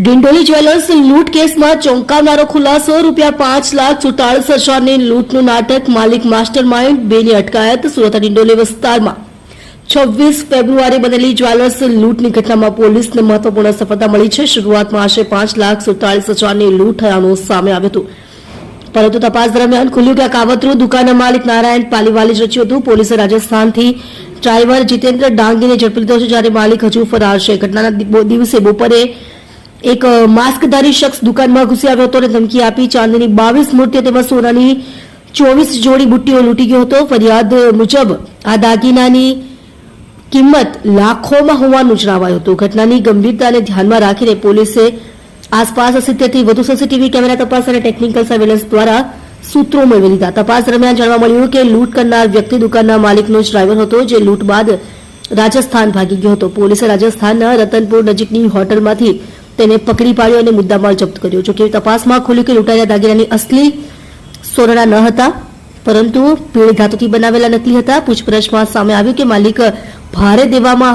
Dindoli jewellers લૂંટ કેસમાં ચોંકાવનારો ખુલાસો ₹5,47,000ની લૂંટનું નાટક માલિક માસ્ટર માઇન્ડ બેની અટકાયત સુરત ડિંડોલી વિસ્તારમાં 26 ફેબ્રુઆરી બનેલી જ્વેલર્સ લૂંટની ઘટનામાં પોલીસને મહત્વપૂર્ણ સફળતા મળી છે। શરૂઆતમાં આશરે ₹5,47,000ની લૂંટ થયાનું સામે આવ્યું હતું, પરંતુ તપાસ દરમિયાન ખુલ્યું કે આ કાવતરું દુકાનના માલિક નારાયણ પાલીવાલે જ રચ્યું હતું। પોલીસે રાજસ્થાનથી ડ્રાઈવર જીતેન્દ્ર ડાંગીને ઝડપી લીધો છે, જ્યારે માલિક હજુ ફરાર છે। ઘટનાના દિવસે બપોરે એક માસ્કધારી શખ્સ દુકાનમાં ઘૂસી આવ્યો હતો અને ધમકી આપી ચાંદીની 22 મૂર્તિઓ તેમજ સોનાની 24 જોડી બુટ્ટીઓ લૂંટી ગયો હતો। ફરિયાદ મુજબ આ દાગીનાની કિંમત લાખોમાં હોવાનું જણાવાયું હતું। ઘટનાની ગંભીરતાને ધ્યાનમાં રાખીને પોલીસે આસપાસ 70થી વધુ સીસીટીવી કેમેરા તપાસ અને ટેકનિકલ સર્વેલન્સ દ્વારા સૂત્રો મેળવી લીધા। તપાસ દરમિયાન જાણવા મળ્યું કે લૂંટ કરનાર વ્યક્તિ દુકાનના માલિકનો જ ડ્રાઈવર હતો, જે લૂંટ બાદ રાજસ્થાન ભાગી ગયો હતો। પોલીસે રાજસ્થાનના રતનપુર નજીકની હોટલમાંથી તેને પકડી પાડ્યો અને મુદ્દામાલ જપ્ત કર્યો। જોકે તપાસમાં ખુલ્યું કે લૂંટાયેલા દાગીનાની અસલી સોનાના ન હતા, પરંતુ પીળી ધાતુથી બનાવેલા નકલી હતા। પૂછપરછમાં સામે આવ્યું કે માલિક ભારે દેવામાં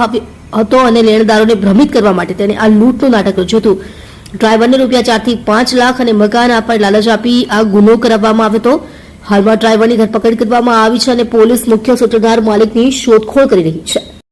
હતો અને લેણદારોને ભ્રમિત કરવા માટે તેને આ લૂંટનું નાટક રચ્યું હતું। ડ્રાઈવરને ₹4 થી 5 લાખ અને મકાન આપવા લાલચ આપી આ ગુનો કરાવવામાં આવ્યો હતો। હાલમાં ડ્રાઈવરની ધરપકડ કરવામાં આવી છે અને પોલીસ મુખ્ય સૂત્રધાર માલિકની શોધખોળ કરી રહી છે।